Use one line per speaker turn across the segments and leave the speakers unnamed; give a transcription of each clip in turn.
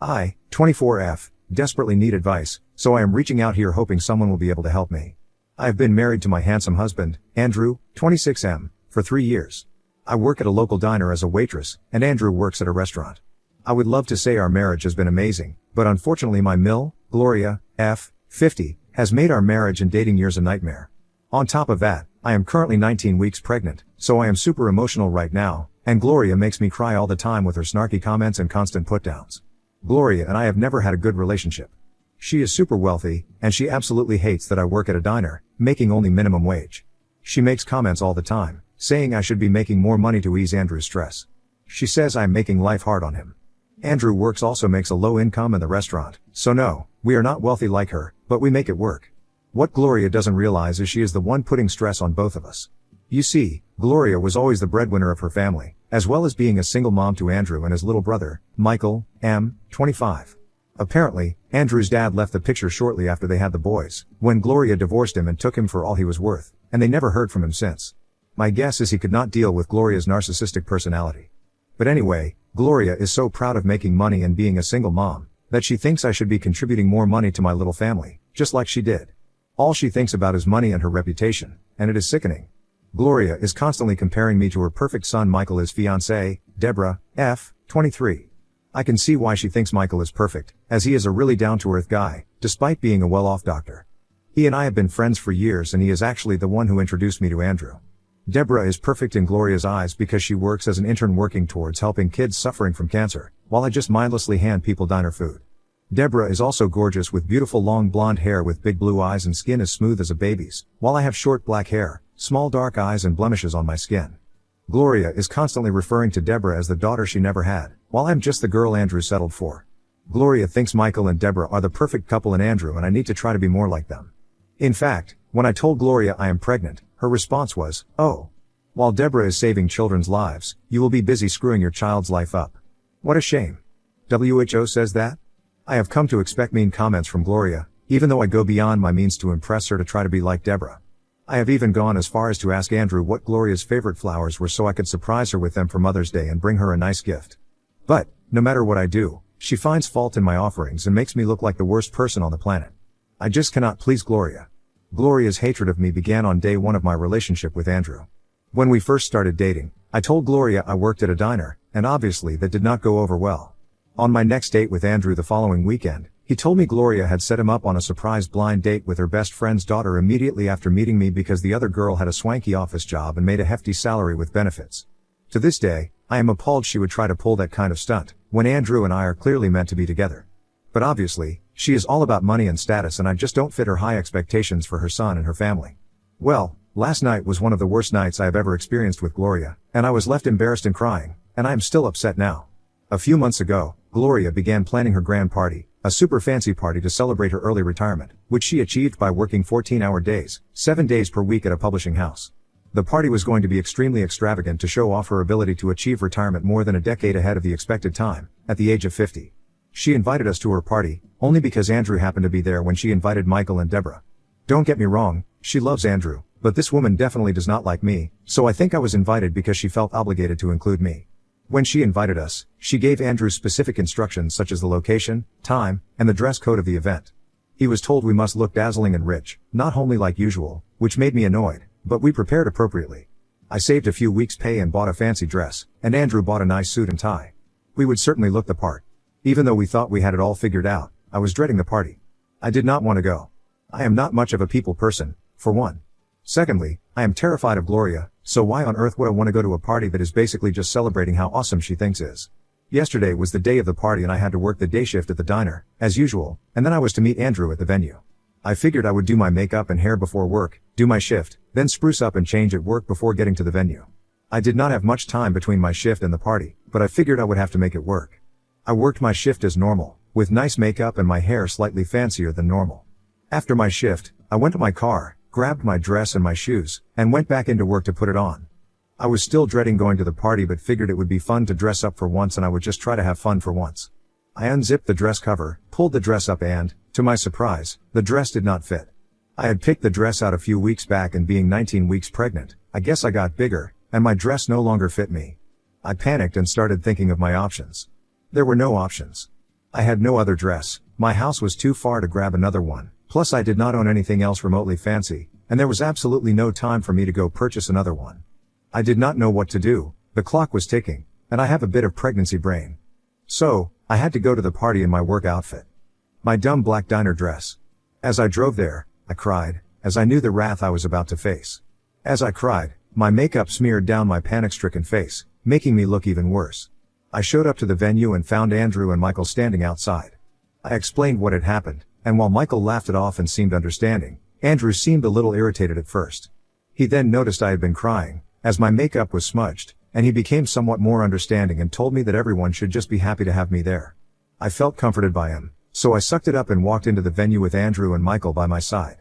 I, 24F, desperately need advice, so I am reaching out here hoping someone will be able to help me. I have been married to my handsome husband, Andrew, 26M, for 3 years. I work at a local diner as a waitress, and Andrew works at a restaurant. I would love to say our marriage has been amazing, but unfortunately my Gloria, F, 50, has made our marriage and dating years a nightmare. On top of that, I am currently 19 weeks pregnant, so I am super emotional right now, and Gloria makes me cry all the time with her snarky comments and constant put-downs. Gloria and I have never had a good relationship. She is super wealthy, and she absolutely hates that I work at a diner, making only minimum wage. She makes comments all the time, saying I should be making more money to ease Andrew's stress. She says I'm making life hard on him. Andrew also makes a low income in the restaurant, so no, we are not wealthy like her, but we make it work. What Gloria doesn't realize is she is the one putting stress on both of us. You see, Gloria was always the breadwinner of her family, as well as being a single mom to Andrew and his little brother, Michael, M, 25. Apparently, Andrew's dad left the picture shortly after they had the boys, when Gloria divorced him and took him for all he was worth, and they never heard from him since. My guess is he could not deal with Gloria's narcissistic personality. But anyway, Gloria is so proud of making money and being a single mom, that she thinks I should be contributing more money to my little family, just like she did. All she thinks about is money and her reputation, and it is sickening. Gloria is constantly comparing me to her perfect son Michael, his fiancée, Deborah, F, 23. I can see why she thinks Michael is perfect, as he is a really down-to-earth guy, despite being a well-off doctor. He and I have been friends for years and he is actually the one who introduced me to Andrew. Deborah is perfect in Gloria's eyes because she works as an intern working towards helping kids suffering from cancer, while I just mindlessly hand people diner food. Deborah is also gorgeous with beautiful long blonde hair with big blue eyes and skin as smooth as a baby's, while I have short black hair, small dark eyes and blemishes on my skin. Gloria is constantly referring to Deborah as the daughter she never had, while I'm just the girl Andrew settled for. Gloria thinks Michael and Deborah are the perfect couple in Andrew and I need to try to be more like them. In fact, when I told Gloria I am pregnant, her response was, "Oh. While Deborah is saving children's lives, you will be busy screwing your child's life up. What a shame. WHO says that?" I have come to expect mean comments from Gloria, even though I go beyond my means to impress her to try to be like Deborah. I have even gone as far as to ask Andrew what Gloria's favorite flowers were so I could surprise her with them for Mother's Day and bring her a nice gift. But, no matter what I do, she finds fault in my offerings and makes me look like the worst person on the planet. I just cannot please Gloria. Gloria's hatred of me began on day one of my relationship with Andrew. When we first started dating, I told Gloria I worked at a diner, and obviously that did not go over well. On my next date with Andrew the following weekend, he told me Gloria had set him up on a surprise blind date with her best friend's daughter immediately after meeting me because the other girl had a swanky office job and made a hefty salary with benefits. To this day, I am appalled she would try to pull that kind of stunt, when Andrew and I are clearly meant to be together. But obviously, she is all about money and status and I just don't fit her high expectations for her son and her family. Well, last night was one of the worst nights I have ever experienced with Gloria, and I was left embarrassed and crying, and I am still upset now. A few months ago, Gloria began planning her grand party, a super fancy party to celebrate her early retirement, which she achieved by working 14-hour days, 7 days per week at a publishing house. The party was going to be extremely extravagant to show off her ability to achieve retirement more than a decade ahead of the expected time, at the age of 50. She invited us to her party, only because Andrew happened to be there when she invited Michael and Deborah. Don't get me wrong, she loves Andrew, but this woman definitely does not like me, so I think I was invited because she felt obligated to include me. When she invited us, she gave Andrew specific instructions such as the location, time, and the dress code of the event. He was told we must look dazzling and rich, not homely like usual, which made me annoyed, but we prepared appropriately. I saved a few weeks' pay and bought a fancy dress, and Andrew bought a nice suit and tie. We would certainly look the part. Even though we thought we had it all figured out, I was dreading the party. I did not want to go. I am not much of a people person, for one. Secondly, I am terrified of Gloria, so why on earth would I want to go to a party that is basically just celebrating how awesome she thinks is? Yesterday was the day of the party and I had to work the day shift at the diner, as usual, and then I was to meet Andrew at the venue. I figured I would do my makeup and hair before work, do my shift, then spruce up and change at work before getting to the venue. I did not have much time between my shift and the party, but I figured I would have to make it work. I worked my shift as normal, with nice makeup and my hair slightly fancier than normal. After my shift, I went to my car, grabbed my dress and my shoes, and went back into work to put it on. I was still dreading going to the party but figured it would be fun to dress up for once and I would just try to have fun for once. I unzipped the dress cover, pulled the dress up and, to my surprise, the dress did not fit. I had picked the dress out a few weeks back and being 19 weeks pregnant, I guess I got bigger, and my dress no longer fit me. I panicked and started thinking of my options. There were no options. I had no other dress, my house was too far to grab another one, plus I did not own anything else remotely fancy, and there was absolutely no time for me to go purchase another one. I did not know what to do, the clock was ticking, and I have a bit of pregnancy brain. So, I had to go to the party in my work outfit. My dumb black diner dress. As I drove there, I cried, as I knew the wrath I was about to face. As I cried, my makeup smeared down my panic-stricken face, making me look even worse. I showed up to the venue and found Andrew and Michael standing outside. I explained what had happened, and while Michael laughed it off and seemed understanding, Andrew seemed a little irritated at first. He then noticed I had been crying, as my makeup was smudged, and he became somewhat more understanding and told me that everyone should just be happy to have me there. I felt comforted by him, so I sucked it up and walked into the venue with Andrew and Michael by my side.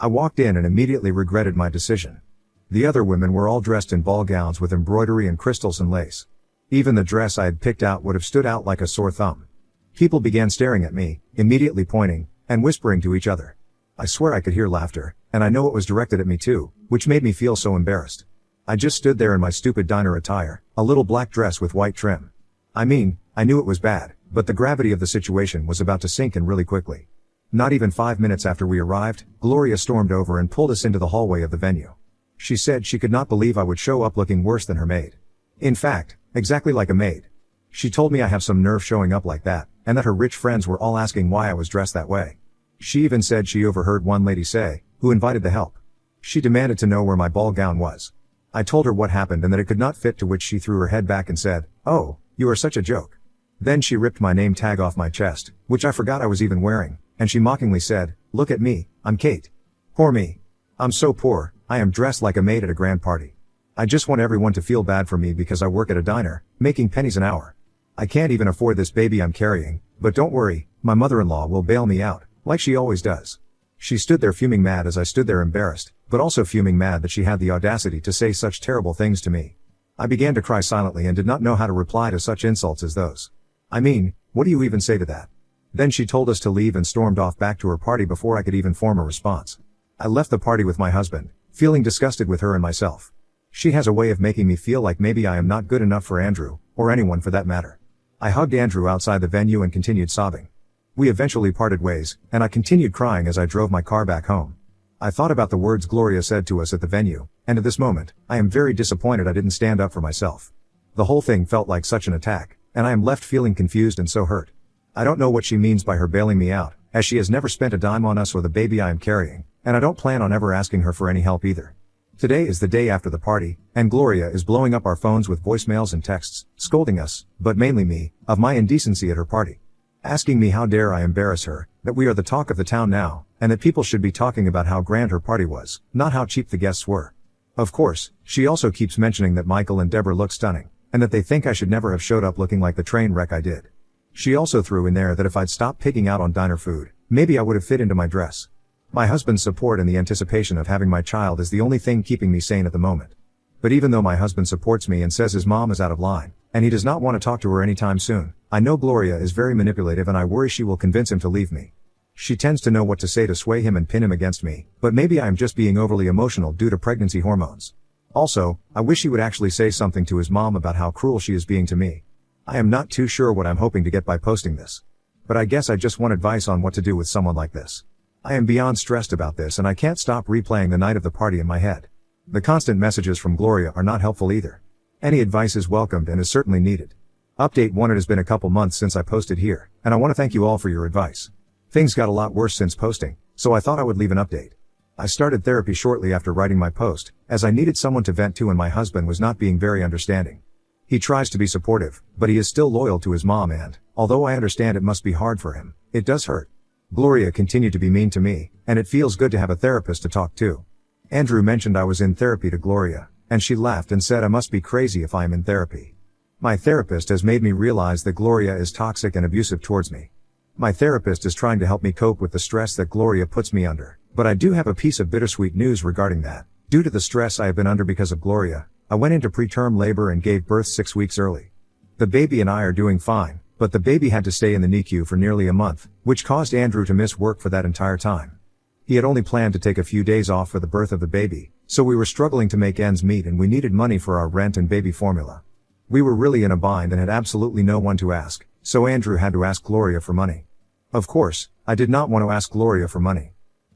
I walked in and immediately regretted my decision. The other women were all dressed in ball gowns with embroidery and crystals and lace. Even the dress I had picked out would have stood out like a sore thumb. People began staring at me, immediately pointing, and whispering to each other. I swear I could hear laughter, and I know it was directed at me too, which made me feel so embarrassed. I just stood there in my stupid diner attire, a little black dress with white trim. I mean, I knew it was bad, but the gravity of the situation was about to sink in really quickly. Not even 5 minutes after we arrived, Gloria stormed over and pulled us into the hallway of the venue. She said she could not believe I would show up looking worse than her maid. In fact, exactly like a maid. She told me I have some nerve showing up like that, and that her rich friends were all asking why I was dressed that way. She even said she overheard one lady say, who invited the help. She demanded to know where my ball gown was. I told her what happened and that it could not fit, to which she threw her head back and said, "Oh, you are such a joke." Then she ripped my name tag off my chest, which I forgot I was even wearing, and she mockingly said, "Look at me, I'm Kate. Poor me. I'm so poor, I am dressed like a maid at a grand party. I just want everyone to feel bad for me because I work at a diner, making pennies an hour. I can't even afford this baby I'm carrying, but don't worry, my mother-in-law will bail me out, like she always does." She stood there fuming mad as I stood there embarrassed, but also fuming mad that she had the audacity to say such terrible things to me. I began to cry silently and did not know how to reply to such insults as those. I mean, what do you even say to that? Then she told us to leave and stormed off back to her party before I could even form a response. I left the party with my husband, feeling disgusted with her and myself. She has a way of making me feel like maybe I am not good enough for Andrew, or anyone for that matter. I hugged Andrew outside the venue and continued sobbing. We eventually parted ways, and I continued crying as I drove my car back home. I thought about the words Gloria said to us at the venue, and at this moment, I am very disappointed I didn't stand up for myself. The whole thing felt like such an attack, and I am left feeling confused and so hurt. I don't know what she means by her bailing me out, as she has never spent a dime on us or the baby I am carrying, and I don't plan on ever asking her for any help either. Today is the day after the party, and Gloria is blowing up our phones with voicemails and texts, scolding us, but mainly me, of my indecency at her party. Asking me how dare I embarrass her, that we are the talk of the town now, and that people should be talking about how grand her party was, not how cheap the guests were. Of course, she also keeps mentioning that Michael and Deborah look stunning, and that they think I should never have showed up looking like the train wreck I did. She also threw in there that if I'd stopped picking out on diner food, maybe I would have fit into my dress. My husband's support and the anticipation of having my child is the only thing keeping me sane at the moment. But even though my husband supports me and says his mom is out of line, and he does not want to talk to her anytime soon, I know Gloria is very manipulative and I worry she will convince him to leave me. She tends to know what to say to sway him and pin him against me, but maybe I am just being overly emotional due to pregnancy hormones. Also, I wish he would actually say something to his mom about how cruel she is being to me. I am not too sure what I'm hoping to get by posting this. But I guess I just want advice on what to do with someone like this. I am beyond stressed about this and I can't stop replaying the night of the party in my head. The constant messages from Gloria are not helpful either. Any advice is welcomed and is certainly needed. Update 1: It has been a couple months since I posted here, and I want to thank you all for your advice. Things got a lot worse since posting, so I thought I would leave an update. I started therapy shortly after writing my post, as I needed someone to vent to and my husband was not being very understanding. He tries to be supportive, but he is still loyal to his mom and, although I understand it must be hard for him, it does hurt. Gloria continued to be mean to me, and it feels good to have a therapist to talk to. Andrew mentioned I was in therapy to Gloria, and she laughed and said I must be crazy if I am in therapy. My therapist has made me realize that Gloria is toxic and abusive towards me. My therapist is trying to help me cope with the stress that Gloria puts me under, but I do have a piece of bittersweet news regarding that. Due to the stress I have been under because of Gloria, I went into preterm labor and gave birth 6 weeks early. The baby and I are doing fine, but the baby had to stay in the NICU for nearly a month, which caused Andrew to miss work for that entire time. He had only planned to take a few days off for the birth of the baby, so we were struggling to make ends meet and we needed money for our rent and baby formula. We were really in a bind and had absolutely no one to ask, So Andrew had to ask Gloria for money. Of course, I did not want to ask Gloria for money.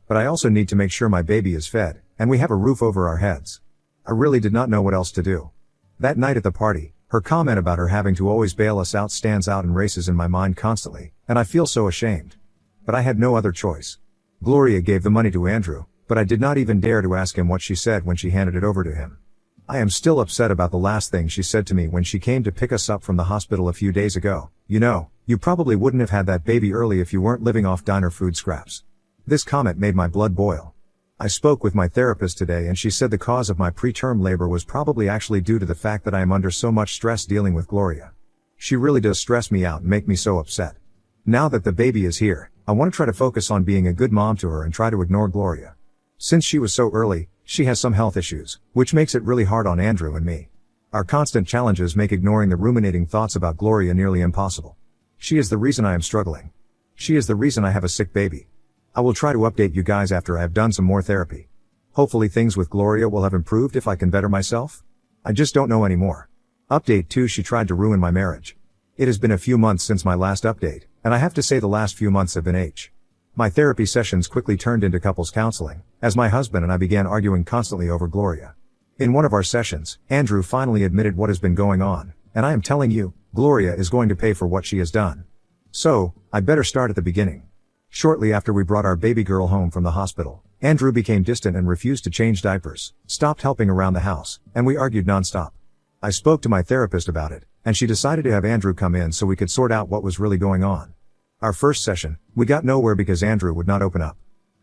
But I also need to make sure my baby is fed, and we have a roof over our heads. I really did not know what else to do. That night at the party, her comment about her having to always bail us out stands out and races in my mind constantly, and I feel so ashamed. But I had no other choice. Gloria gave the money to Andrew, but I did not even dare to ask him what she said when she handed it over to him. I am still upset about the last thing she said to me when she came to pick us up from the hospital a few days ago. You know, you probably wouldn't have had that baby early if you weren't living off diner food scraps. This comment made my blood boil. I spoke with my therapist today and she said the cause of my preterm labor was probably actually due to the fact that I am under so much stress dealing with Gloria. She really does stress me out and make me so upset. Now that the baby is here, I want to try to focus on being a good mom to her and try to ignore Gloria. Since she was so early, she has some health issues, which makes it really hard on Andrew and me. Our constant challenges make ignoring the ruminating thoughts about Gloria nearly impossible. She is the reason I am struggling. She is the reason I have a sick baby. I will try to update you guys after I have done some more therapy. Hopefully things with Gloria will have improved if I can better myself. I just don't know anymore. Update 2: She tried to ruin my marriage. It has been a few months since my last update, and I have to say the last few months have been My therapy sessions quickly turned into couples counseling, as my husband and I began arguing constantly over Gloria. In one of our sessions, Andrew finally admitted what has been going on, and I am telling you, Gloria is going to pay for what she has done. So, I better start at the beginning. Shortly after we brought our baby girl home from the hospital, Andrew became distant and refused to change diapers, stopped helping around the house, and we argued nonstop. I spoke to my therapist about it, and she decided to have Andrew come in so we could sort out what was really going on. Our first session, we got nowhere because Andrew would not open up.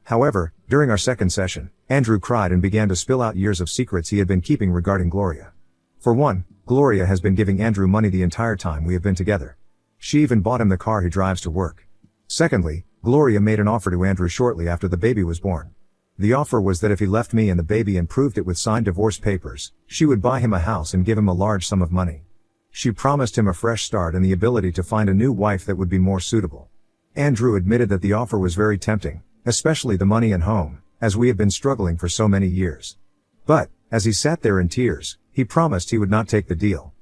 However, during our second session, Andrew cried and began to spill out years of secrets he had been keeping regarding Gloria. For one, Gloria has been giving Andrew money the entire time we have been together. She even bought him the car he drives to work. Secondly, Gloria made an offer to Andrew shortly after the baby was born. The offer was that if he left me and the baby and proved it with signed divorce papers, she would buy him a house and give him a large sum of money. She promised him a fresh start and the ability to find a new wife that would be more suitable. Andrew admitted that the offer was very tempting, especially the money and home, as we have been struggling for so many years. But, as he sat there in tears, he promised he would not take the deal.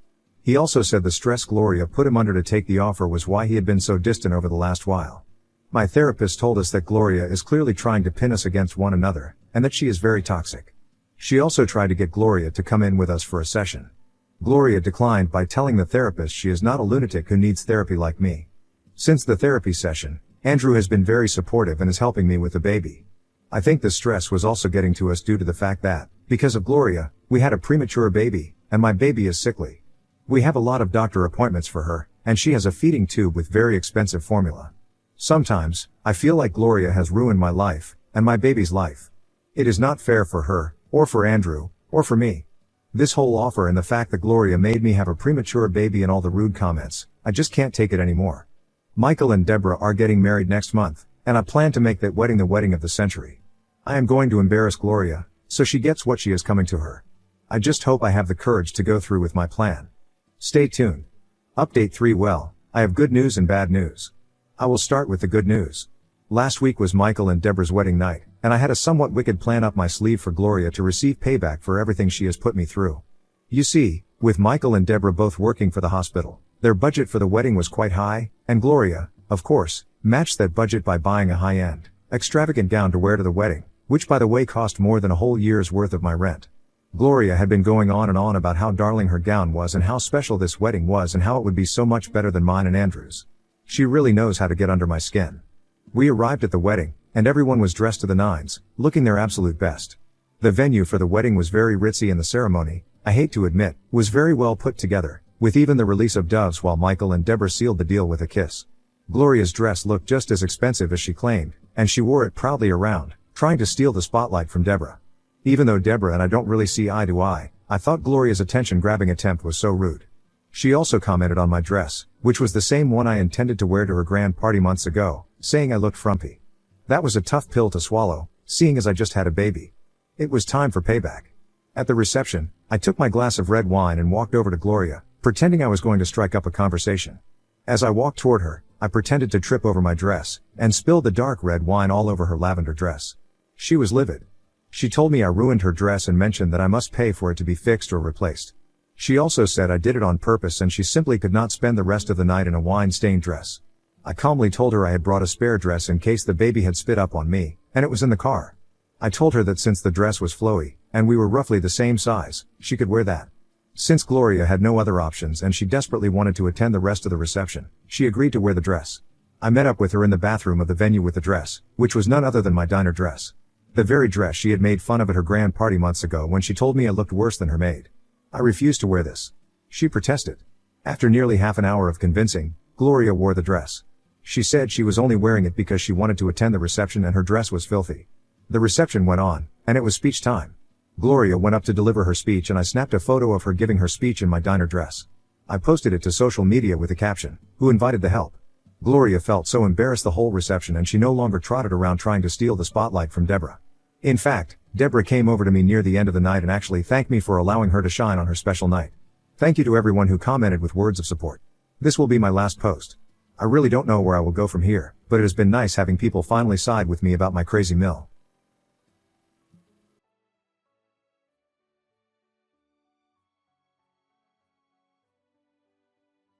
He also said the stress Gloria put him under to take the offer was why he had been so distant over the last while. My therapist told us that Gloria is clearly trying to pin us against one another, and that she is very toxic. She also tried to get Gloria to come in with us for a session. Gloria declined by telling the therapist she is not a lunatic who needs therapy like me. Since the therapy session, Andrew has been very supportive and is helping me with the baby. I think the stress was also getting to us due to the fact that, because of Gloria, we had a premature baby, and my baby is sickly. We have a lot of doctor appointments for her, and she has a feeding tube with very expensive formula. Sometimes, I feel like Gloria has ruined my life, and my baby's life. It is not fair for her, or for Andrew, or for me. This whole offer and the fact that Gloria made me have a premature baby and all the rude comments, I just can't take it anymore. Michael and Deborah are getting married next month, and I plan to make that wedding the wedding of the century. I am going to embarrass Gloria, so she gets what she is coming to her. I just hope I have the courage to go through with my plan. Stay tuned. Update 3. Well, I have good news and bad news. I will start with the good news. Last week was Michael and Deborah's wedding night, and I had a somewhat wicked plan up my sleeve for Gloria to receive payback for everything she has put me through. You see, with Michael and Deborah both working for the hospital, their budget for the wedding was quite high, and Gloria, of course, matched that budget by buying a high-end, extravagant gown to wear to the wedding, which by the way cost more than a whole year's worth of my rent. Gloria had been going on and on about how darling her gown was and how special this wedding was and how it would be so much better than mine and Andrew's. She really knows how to get under my skin. We arrived at the wedding, and everyone was dressed to the nines, looking their absolute best. The venue for the wedding was very ritzy and the ceremony, I hate to admit, was very well put together, with even the release of doves while Michael and Deborah sealed the deal with a kiss. Gloria's dress looked just as expensive as she claimed, and she wore it proudly around, trying to steal the spotlight from Deborah. Even though Deborah and I don't really see eye to eye, I thought Gloria's attention-grabbing attempt was so rude. She also commented on my dress, which was the same one I intended to wear to her grand party months ago, saying I looked frumpy. That was a tough pill to swallow, seeing as I just had a baby. It was time for payback. At the reception, I took my glass of red wine and walked over to Gloria, pretending I was going to strike up a conversation. As I walked toward her, I pretended to trip over my dress, and spilled the dark red wine all over her lavender dress. She was livid. She told me I ruined her dress and mentioned that I must pay for it to be fixed or replaced. She also said I did it on purpose and she simply could not spend the rest of the night in a wine-stained dress. I calmly told her I had brought a spare dress in case the baby had spit up on me, and it was in the car. I told her that since the dress was flowy, and we were roughly the same size, she could wear that. Since Gloria had no other options and she desperately wanted to attend the rest of the reception, she agreed to wear the dress. I met up with her in the bathroom of the venue with the dress, which was none other than my diner dress. The very dress she had made fun of at her grand party months ago when she told me I looked worse than her maid. I refused to wear this. She protested. After nearly half an hour of convincing, Gloria wore the dress. She said she was only wearing it because she wanted to attend the reception and her dress was filthy. The reception went on, and it was speech time. Gloria went up to deliver her speech and I snapped a photo of her giving her speech in my diner dress. I posted it to social media with the caption, "Who invited the help?" Gloria felt so embarrassed the whole reception and she no longer trotted around trying to steal the spotlight from Deborah. In fact, Deborah came over to me near the end of the night and actually thanked me for allowing her to shine on her special night. Thank you to everyone who commented with words of support. This will be my last post. I really don't know where I will go from here, but it has been nice having people finally side with me about my crazy mill.